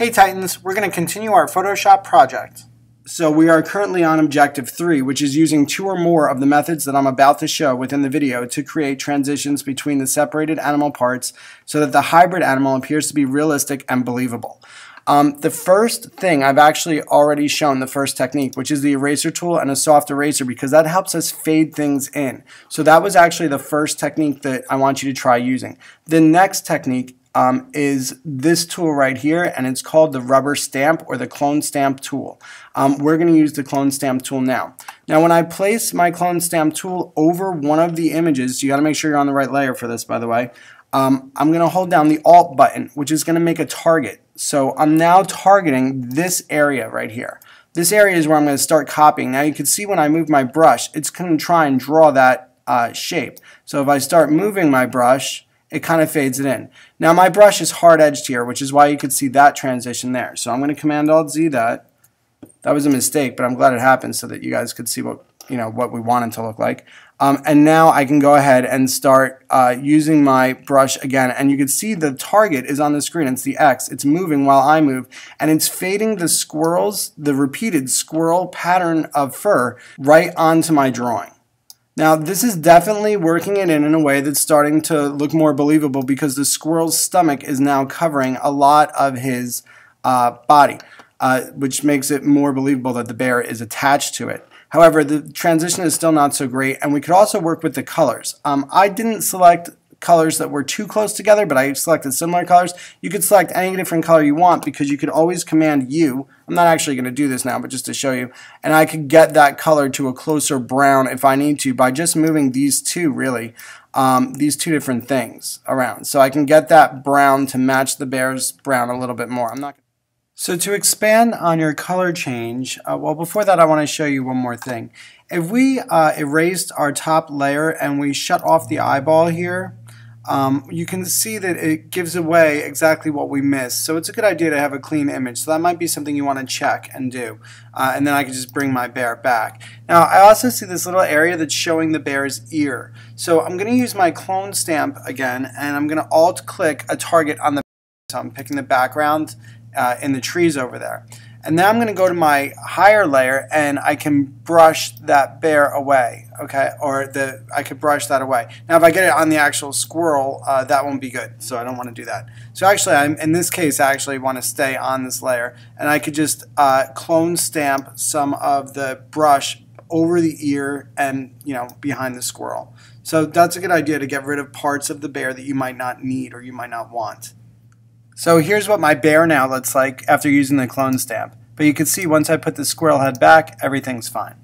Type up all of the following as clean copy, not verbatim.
Hey Titans, we're going to continue our Photoshop project. So we are currently on objective 3, which is using 2 or more of the methods that I'm about to show within the video to create transitions between the separated animal parts so that the hybrid animal appears to be realistic and believable. The first thing I've actually already shown, the first technique, which is the eraser tool and a soft eraser, because that helps us fade things in. So that was actually the first technique that I want you to try using. The next technique is this tool right here, and it's called the rubber stamp or the clone stamp tool. We're going to use the clone stamp tool now. Now when I place my clone stamp tool over one of the images, you got to make sure you're on the right layer for this, by the way. I'm going to hold down the Alt button, which is going to make a target. So I'm now targeting this area right here. This area is where I'm going to start copying. Now you can see when I move my brush, it's going to try and draw that shape. So if I start moving my brush, it kind of fades it in. Now my brush is hard edged here, which is why you could see that transition there. So I'm going to Command Alt Z that. That was a mistake, but I'm glad it happened so that you guys could see what we want it to look like. And now I can go ahead and start using my brush again, and you can see the target is on the screen. It's the X. It's moving while I move, and it's fading the squirrels, the repeated squirrel pattern of fur, right onto my drawing. Now this is definitely working it in a way that's starting to look more believable because the squirrel's stomach is now covering a lot of his body, which makes it more believable that the bear is attached to it. However, the transition is still not so great, and we could also work with the colors. I didn't select colors that were too close together, but I selected similar colors. You could select any different color you want because you could always Command U. I'm not actually going to do this now, but just to show you. And I could get that color to a closer brown if I need to by just moving these two, really, these two different things around. So I can get that brown to match the bear's brown a little bit more. So to expand on your color change, well, before that I want to show you one more thing. If we erased our top layer and we shut off the eyeball here, you can see that it gives away exactly what we missed. So it's a good idea to have a clean image. So that might be something you want to check and do. And then I can just bring my bear back. Now I also see this little area that's showing the bear's ear. So I'm going to use my clone stamp again, and I'm going to Alt click a target on the so I'm picking the background in the trees over there. And now I'm going to go to my higher layer and I can brush that bear away, okay? Or I could brush that away. Now if I get it on the actual squirrel, that won't be good, so I don't want to do that. So actually, in this case, I actually want to stay on this layer, and I could just clone stamp some of the brush over the ear and behind the squirrel. So that's a good idea to get rid of parts of the bear that you might not need or you might not want. So here's what my bear now looks like after using the clone stamp. But you can see once I put the squirrel head back, everything's fine.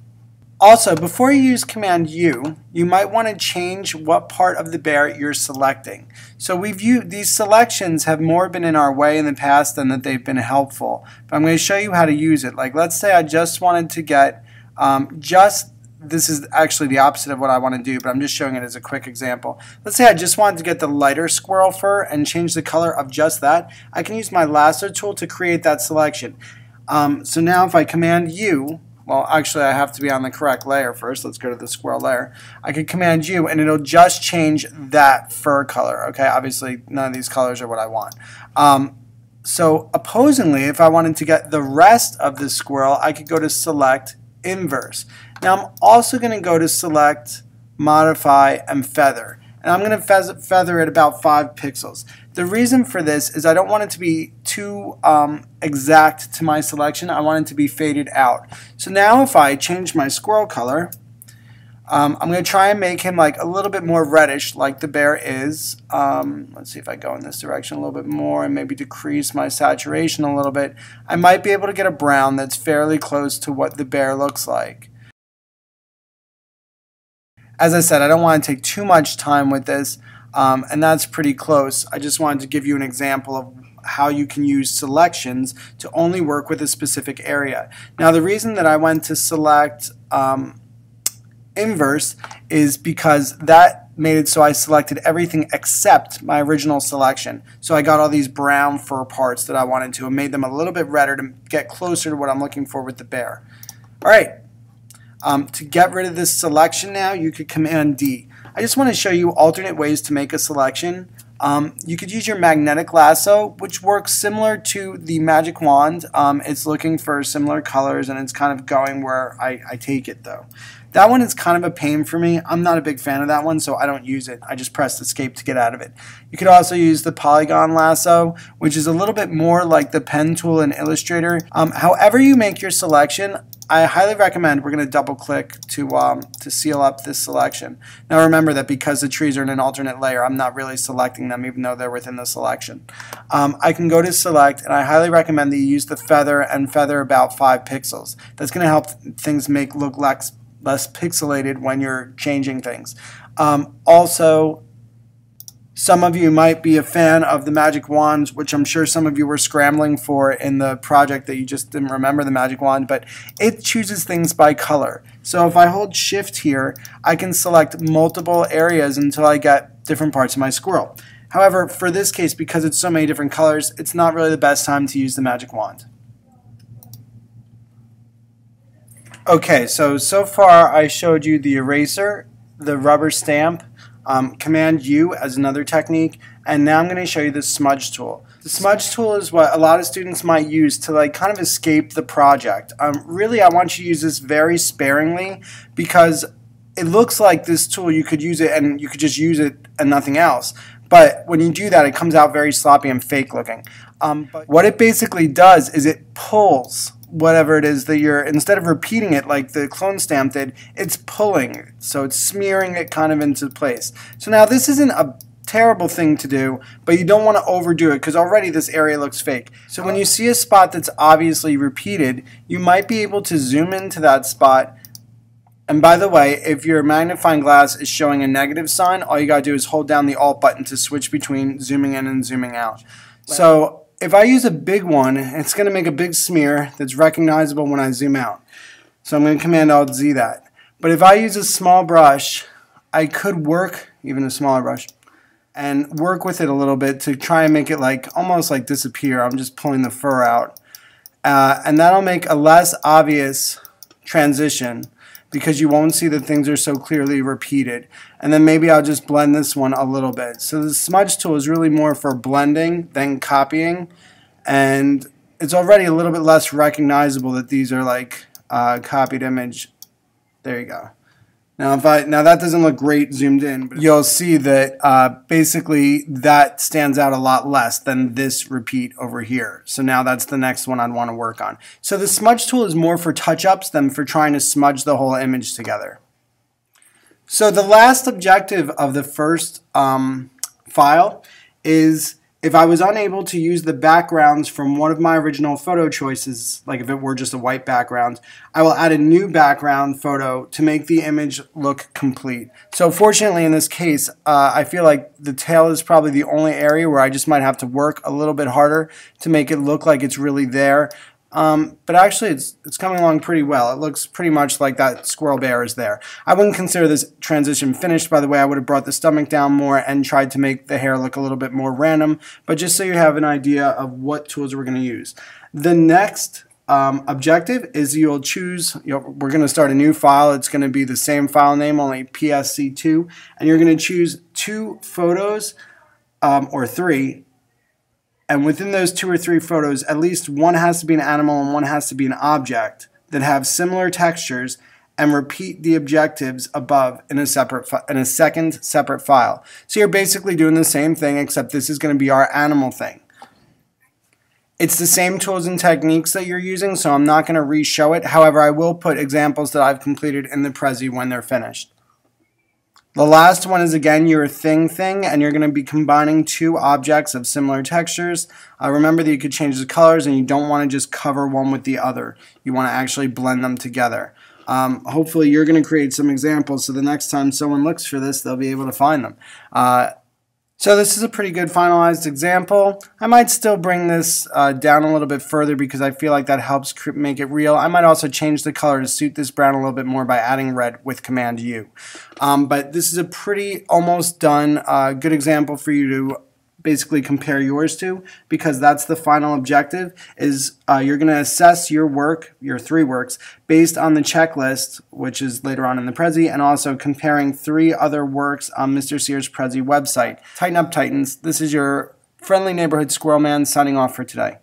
Also, before you use Command U, you might want to change what part of the bear you're selecting. So these selections have more been in our way in the past than that they've been helpful. But I'm going to show you how to use it. Like let's say I just wanted to get this is actually the opposite of what I want to do, but I'm just showing it as a quick example. Let's say I just wanted to get the lighter squirrel fur and change the color of just that. I can use my lasso tool to create that selection. So now if I Command U, well actually I have to be on the correct layer first. Let's go to the squirrel layer. I can Command U and it'll just change that fur color. Okay, obviously none of these colors are what I want. So opposingly, if I wanted to get the rest of the squirrel, I could go to Select, Inverse. Now I'm also going to go to Select, Modify, and Feather. And I'm going to feather it about 5 pixels. The reason for this is I don't want it to be too exact to my selection. I want it to be faded out. So now if I change my squirrel color, I'm going to try and make him like a little bit more reddish like the bear is. Let's see if I go in this direction a little bit more and maybe decrease my saturation a little bit. I might be able to get a brown that's fairly close to what the bear looks like. As I said, I don't want to take too much time with this, and that's pretty close. I just wanted to give you an example of how you can use selections to only work with a specific area. Now the reason that I went to Select Inverse is because that made it so I selected everything except my original selection. So I got all these brown fur parts that I wanted to and made them a little bit redder to get closer to what I'm looking for with the bear. Alright. To get rid of this selection now, you could Command D. I just want to show you alternate ways to make a selection. You could use your magnetic lasso, which works similar to the magic wand. It's looking for similar colors and it's kind of going where I take it though. That one is kind of a pain for me. I'm not a big fan of that one, so I don't use it. I just press escape to get out of it. You could also use the polygon lasso, which is a little bit more like the pen tool in Illustrator. However you make your selection, I highly recommend, we're going to double click to seal up this selection. Now remember that because the trees are in an alternate layer, I'm not really selecting them even though they're within the selection. I can go to select, and I highly recommend that you use the feather and feather about 5 pixels. That's going to help things look less pixelated when you're changing things. Also, some of you might be a fan of the magic wands, which I'm sure some of you were scrambling for in the project that you just didn't remember the magic wand, but it chooses things by color. So if I hold shift here, I can select multiple areas until I get different parts of my squirrel. However, for this case, because it's so many different colors, it's not really the best time to use the magic wand. Okay, so far I showed you the eraser, the rubber stamp, Command U as another technique, and now I'm going to show you the smudge tool. The smudge tool is what a lot of students might use to kind of escape the project. Really, I want you to use this very sparingly because it looks like this tool, you could use it and you could just use it and nothing else. But when you do that, it comes out very sloppy and fake looking. But what it basically does is it pulls whatever it is that you're, instead of repeating it like the clone stamp did, it's pulling it. So it's smearing it kind of into place. So now this isn't a terrible thing to do, but you don't want to overdo it because already this area looks fake. So when you see a spot that's obviously repeated, you might be able to zoom into that spot. And by the way, if your magnifying glass is showing a negative sign, all you got to do is hold down the Alt button to switch between zooming in and zooming out. So if I use a big one, it's going to make a big smear that's recognizable when I zoom out. So I'm going to Command Alt Z that. But if I use a small brush, I could work, even a smaller brush, and work with it a little bit to try and make it almost like disappear. I'm just pulling the fur out. And that'll make a less obvious transition because you won't see that things are so clearly repeated. And then maybe I'll just blend this one a little bit. So the smudge tool is really more for blending than copying, and it's already a little bit less recognizable that these are copied image. There you go. Now that doesn't look great zoomed in, but you'll see that basically that stands out a lot less than this repeat over here. So now that's the next one I'd want to work on. So the smudge tool is more for touch-ups than for trying to smudge the whole image together. So the last objective of the first file is if I was unable to use the backgrounds from one of my original photo choices, like if it were just a white background, I will add a new background photo to make the image look complete. So fortunately in this case, I feel like the tail is probably the only area where I just might have to work a little bit harder to make it look like it's really there. But actually it's coming along pretty well. It looks pretty much like that squirrel bear is there. I wouldn't consider this transition finished, by the way. I would have brought the stomach down more and tried to make the hair look a little bit more random, but just so you have an idea of what tools we're going to use. The next objective is you'll choose, we're going to start a new file. It's going to be the same file name, only PSC2, and you're going to choose 2 photos or 3. And within those 2 or 3 photos, at least one has to be an animal and one has to be an object that have similar textures, and repeat the objectives above in a second separate file. So you're basically doing the same thing, except this is going to be our animal thing. It's the same tools and techniques that you're using, so I'm not going to re-show it. However, I will put examples that I've completed in the Prezi when they're finished. The last one is again your thing, and you're going to be combining 2 objects of similar textures. Remember that you could change the colors and you don't want to just cover one with the other. You want to actually blend them together. Hopefully you're going to create some examples so the next time someone looks for this, they'll be able to find them. So this is a pretty good finalized example. I might still bring this down a little bit further because I feel like that helps make it real. I might also change the color to suit this brown a little bit more by adding red with Command U. But this is a pretty almost done good example for you to basically compare yours to, because that's the final objective, is you're going to assess your work, your 3 works, based on the checklist, which is later on in the Prezi, and also comparing 3 other works on Mr. Sears' Prezi website. Tighten up, Titans. This is your friendly neighborhood squirrel man signing off for today.